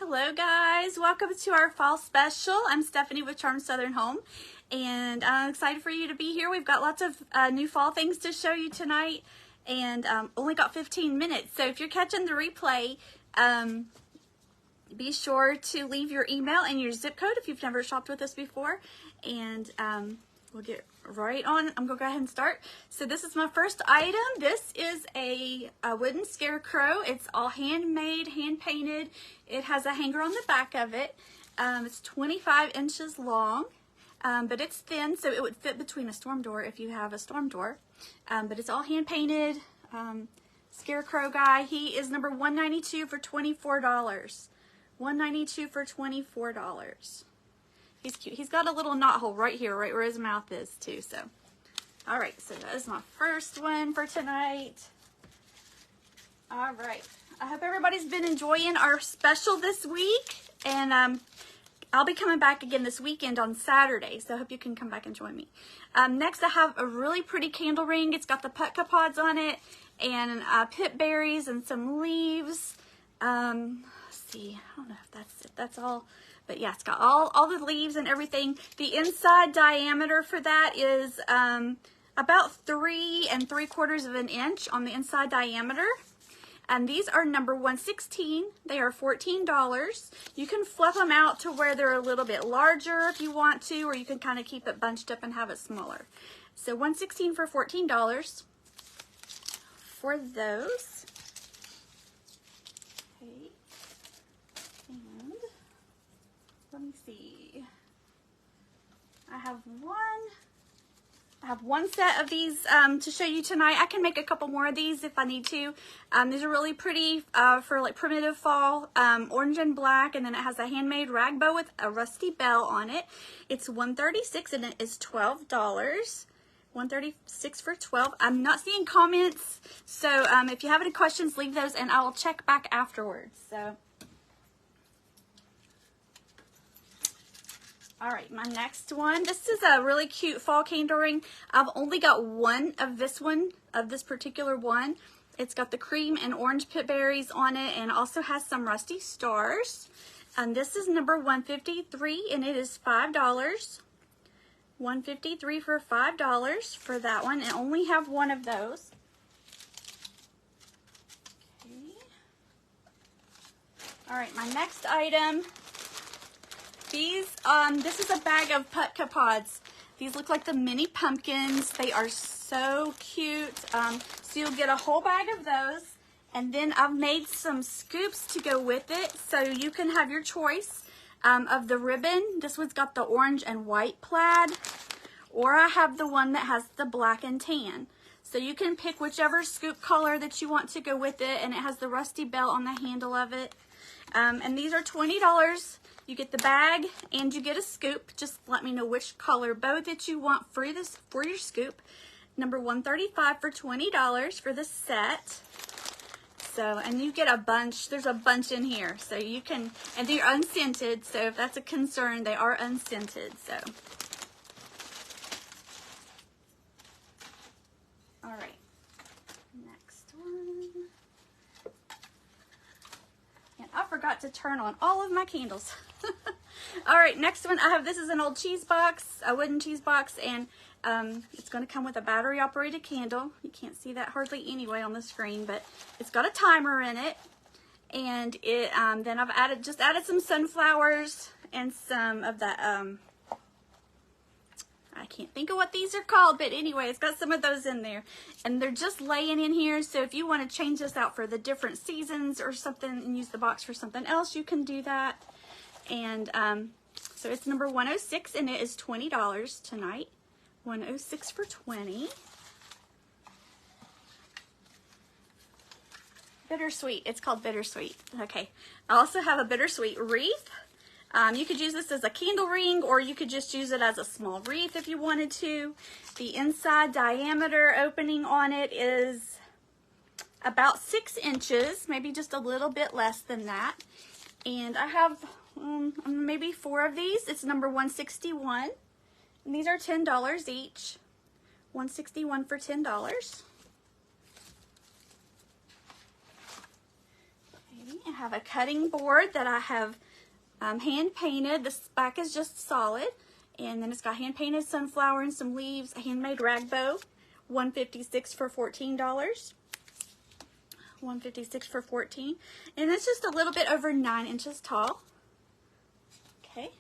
Hello guys, welcome to our fall special. I'm Stephanie with Charm Southern Home, and I'm excited for you to be here. We've got lots of new fall things to show you tonight, and only got 15 minutes. So if you're catching the replay, be sure to leave your email and your zip code if you've never shopped with us before, and we'll get right on. I'm gonna go ahead and start. So this is my first item. This is a wooden scarecrow. It's all handmade, hand painted. It has a hanger on the back of it. It's 25 inches long, but it's thin, so it would fit between a storm door if you have a storm door. But it's all hand painted. Scarecrow guy. He is number 192 for $24. 192 for $24. He's cute. He's got a little knot hole right here, right where his mouth is too. So, all right. So that is my first one for tonight. All right. I hope everybody's been enjoying our special this week, and I'll be coming back again this weekend on Saturday. So I hope you can come back and join me. Next, I have a really pretty candle ring. It's got the putka pods on it, and pip berries and some leaves. Let's see. I don't know if that's it. That's all. But yeah, it's got all the leaves and everything. The inside diameter for that is about 3 3/4 inches on the inside diameter. And these are number 116. They are $14. You can fluff them out to where they're a little bit larger if you want to, or you can kind of keep it bunched up and have it smaller. So 116 for $14 for those. Okay. And let me see. I have one set of these to show you tonight. I can make a couple more of these if I need to. These are really pretty for like primitive fall, orange and black, and then it has a handmade rag bow with a rusty bell on it. It's $136 and it is $12. $136 for $12. I'm not seeing comments, so if you have any questions, leave those and I'll check back afterwards. So. All right, my next one. This is a really cute fall candle ring. I've only got one of this particular one. It's got the cream and orange pip berries on it, and also has some rusty stars. And this is number 153, and it is $5. 153 for $5 for that one, and only have one of those. Okay. All right, my next item. This is a bag of putka pods. These look like the mini pumpkins. They are so cute. So you'll get a whole bag of those. And then I've made some scoops to go with it. So you can have your choice of the ribbon. This one's got the orange and white plaid. Or I have the one that has the black and tan. So you can pick whichever scoop color that you want to go with it. And it has the rusty bell on the handle of it. And these are $20. You get the bag and you get a scoop. Just let me know which color both that you want for your scoop. Number 135 for $20 for the set. So, and you get a bunch. There's a bunch in here. So you can, and they're unscented. So if that's a concern, they are unscented. So. All right. Next one. And I forgot to turn on all of my candles. All right, next one I have, this is an old cheese box, a wooden cheese box, and it's going to come with a battery operated candle. You can't see that hardly anyway on the screen, but it's got a timer in it. And it then I've just added some sunflowers and some of that I can't think of what these are called, but anyway, it's got some of those in there. And they're just laying in here, so if you want to change this out for the different seasons or something and use the box for something else, you can do that. And so it's number 106, and it is $20 tonight. 106 for $20. Bittersweet. It's called Bittersweet. Okay. I also have a bittersweet wreath. You could use this as a candle ring, or you could just use it as a small wreath if you wanted to. The inside diameter opening on it is about 6 inches, maybe just a little bit less than that. And I have maybe 4 of these. It's number 161. And these are $10 each. 161 for $10. Okay, I have a cutting board that I have hand painted. This back is just solid, and then it's got hand painted sunflower and some leaves, a handmade rag bow, $156 for $14. $156 for $14, and it's just a little bit over 9 inches tall. Okay.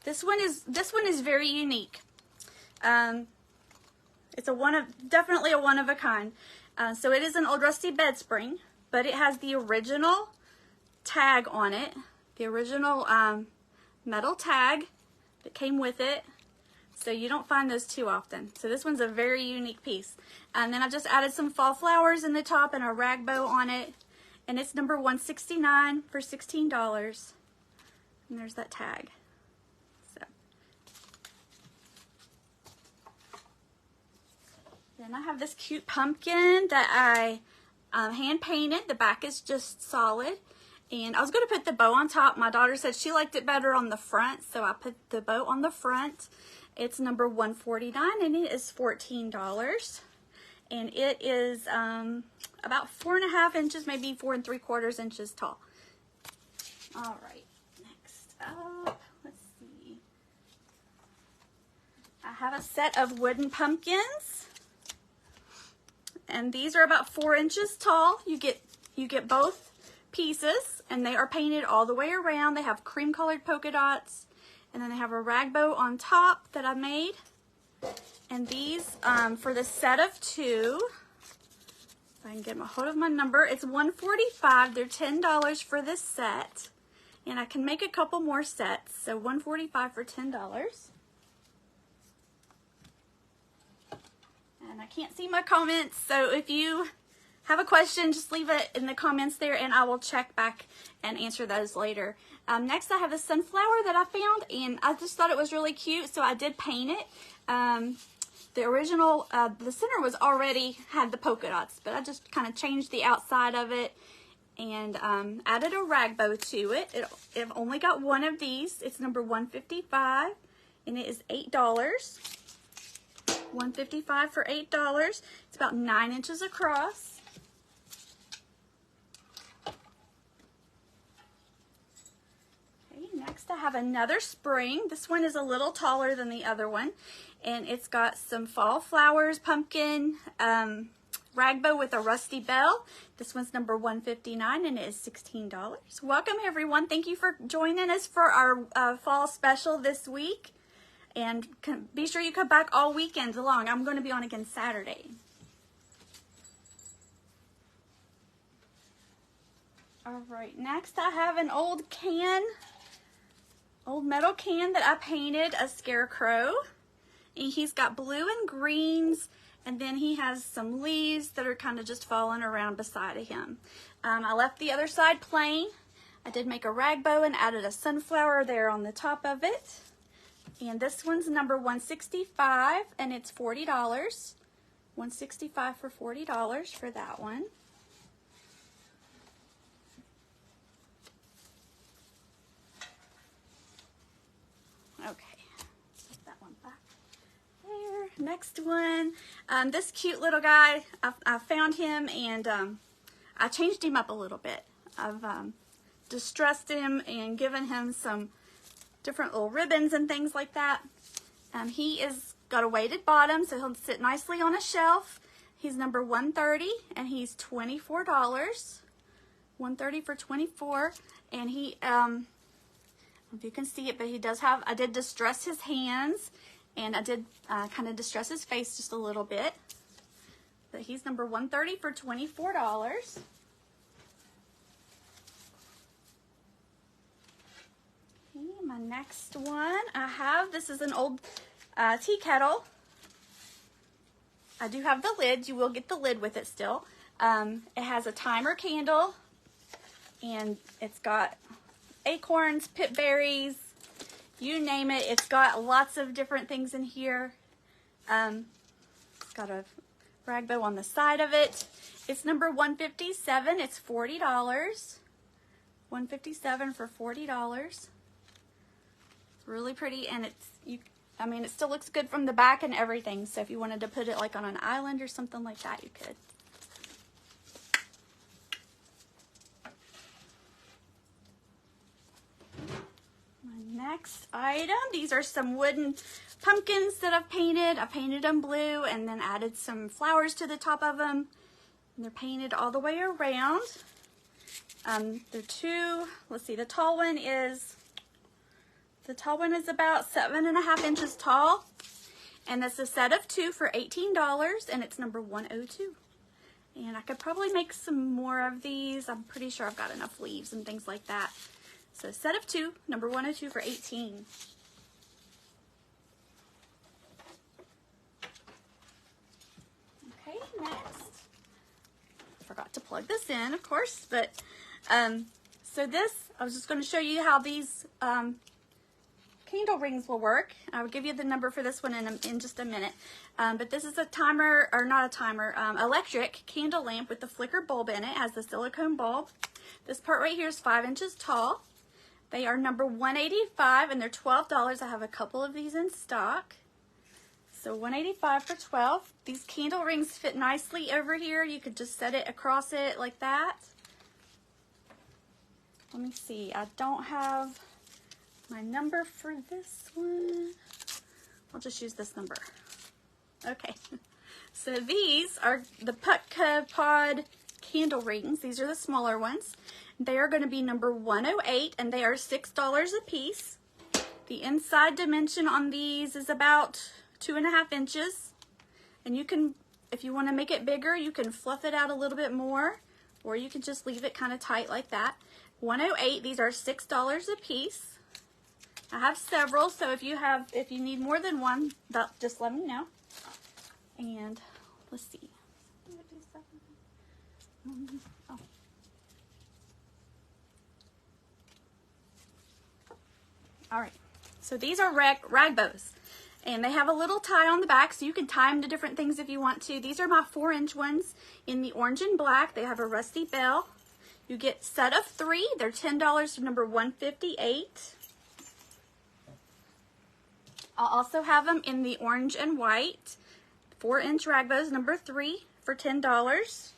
This one is very unique. It's definitely a one of a kind. So it is an old rusty bed spring, but it has the original tag on it, the original metal tag that came with it. So you don't find those too often. So this one's a very unique piece. And then I've just added some fall flowers in the top and a rag bow on it. And it's number 169 for $16. And there's that tag. So then I have this cute pumpkin that I hand painted. The back is just solid. And I was going to put the bow on top. My daughter said she liked it better on the front, so I put the bow on the front. It's number 149 and it is $14. And it is about 4.5 inches, maybe 4 3/4 inches tall. All right, next up, let's see. I have a set of wooden pumpkins, and these are about 4 inches tall. You get both pieces, and they are painted all the way around. They have cream colored polka dots, and then they have a rag bow on top that I made. And these, for the set of 2, if I can get a hold of my number, it's $145. They're $10 for this set. And I can make a couple more sets, so $145 for $10. And I can't see my comments, so if you have a question, just leave it in the comments there, and I will check back and answer those later. Next, I have a sunflower that I found, and I just thought it was really cute, so I did paint it. The original, the center was already had the polka dots, but I just kind of changed the outside of it and added a rag bow to it. It only got one of these. It's number 155, and it is $8. $155 for $8. It's about 9 inches across. Next, I have another spring. This one is a little taller than the other one, and it's got some fall flowers, pumpkin, rag bow with a rusty bell. This one's number 159, and it is $16. Welcome, everyone. Thank you for joining us for our fall special this week, and be sure you come back all weekend long. I'm going to be on again Saturday. All right, next I have an old metal can that I painted a scarecrow, and he's got blue and greens, and then he has some leaves that are kind of just falling around beside of him. I left the other side plain. I did make a rag bow and added a sunflower there on the top of it. And this one's number 165, and it's $40. $165 for $40 for that one. Okay, put that one back there. Next one, this cute little guy, I found him, and I changed him up a little bit. I've distressed him and given him some different little ribbons and things like that. He is got a weighted bottom, so he'll sit nicely on a shelf. He's number 130, and he's $24. $130 for $24, and he if you can see it, but he does have, I did distress his hands, and I did kind of distress his face just a little bit. But he's number 130 for $24. Okay, my next one I have, this is an old tea kettle. I do have the lid. You will get the lid with it still. It has a timer candle, and it's got acorns, pip berries, you name it. It's got lots of different things in here. It's got a rag bow on the side of it. It's number 157. It's $40. $157 for $40. It's really pretty, and I mean, it still looks good from the back and everything. So if you wanted to put it like on an island or something like that, you could. My next item, these are some wooden pumpkins that I've painted. I painted them blue and then added some flowers to the top of them. And they're painted all the way around. They're two, let's see, the tall one is about 7.5 inches tall. And that's a set of 2 for $18, and it's number 102. And I could probably make some more of these. I'm pretty sure I've got enough leaves and things like that. So set of 2, number 102 for $18. Okay, next. Forgot to plug this in, of course, but so this, I was just going to show you how these candle rings will work. I will give you the number for this one in just a minute. But this is a timer, or not a timer, electric candle lamp with the flicker bulb in it. It has the silicone bulb. This part right here is 5 inches tall. They are number 185 and they're $12. I have a couple of these in stock. So 185 for 12. These candle rings fit nicely over here. You could just set it across it like that. Let me see. I don't have my number for this one. I'll just use this number. Okay. So these are the Putka Pod candle rings. These are the smaller ones. They are going to be number 108 and they are $6 a piece. The inside dimension on these is about 2.5 inches. And you can, if you want to make it bigger, you can fluff it out a little bit more, or you can just leave it kind of tight like that. 108, these are $6 a piece. I have several, so if you need more than one, just let me know. And let's see. Oh. All right, so these are rag bows, and they have a little tie on the back, so you can tie them to different things if you want to. These are my 4-inch ones in the orange and black. They have a rusty bell. You get set of 3. They're $10 for number 158. I'll also have them in the orange and white. 4-inch rag bows, number 3 for $10.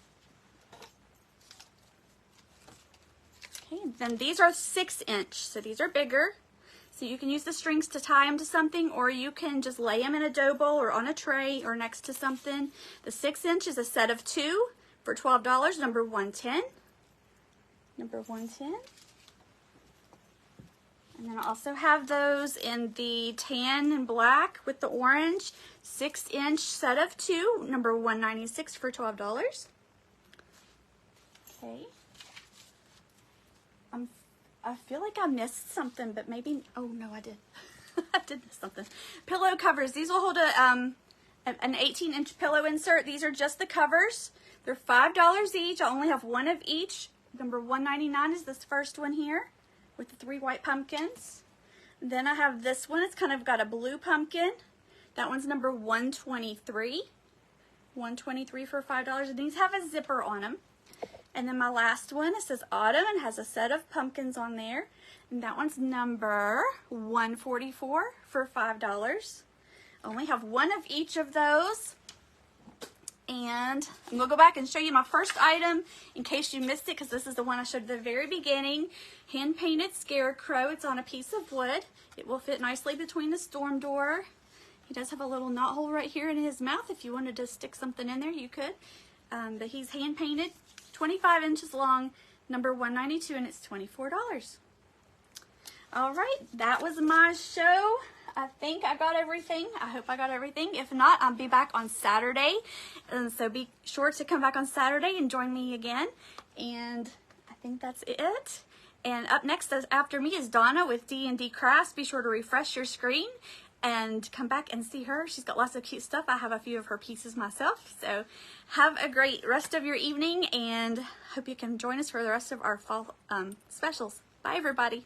Okay, then these are 6-inch, so these are bigger. So you can use the strings to tie them to something, or you can just lay them in a dough bowl or on a tray or next to something. The 6-inch is a set of 2 for $12, number 110. Number 110. And then I also have those in the tan and black with the orange, 6-inch set of 2, number 196 for $12. Okay. I feel like I missed something, but maybe, oh no, I did. I did miss something. Pillow covers. These will hold an 18-inch pillow insert. These are just the covers. They're $5 each. I only have one of each. Number 199 is this first one here with the 3 white pumpkins. And then I have this one. It's kind of got a blue pumpkin. That one's number 123. 123 for $5. And these have a zipper on them. And then my last one, it says autumn and has a set of pumpkins on there. And that one's number 144 for $5. I only have one of each of those. And I'm going to go back and show you my first item in case you missed it, because this is the one I showed at the very beginning. Hand-painted scarecrow. It's on a piece of wood. It will fit nicely between the storm door. He does have a little knot hole right here in his mouth. If you wanted to stick something in there, you could. But he's hand-painted, 25 inches long, number 192, and it's $24. All right, that was my show. I think I got everything. I hope I got everything. If not, I'll be back on Saturday. And so be sure to come back on Saturday and join me again. And I think that's it. And up next after me is Donna with D&D Crafts. Be sure to refresh your screen and come back and see her. She's got lots of cute stuff. I have a few of her pieces myself. So have a great rest of your evening, and hope you can join us for the rest of our fall specials. Bye, everybody.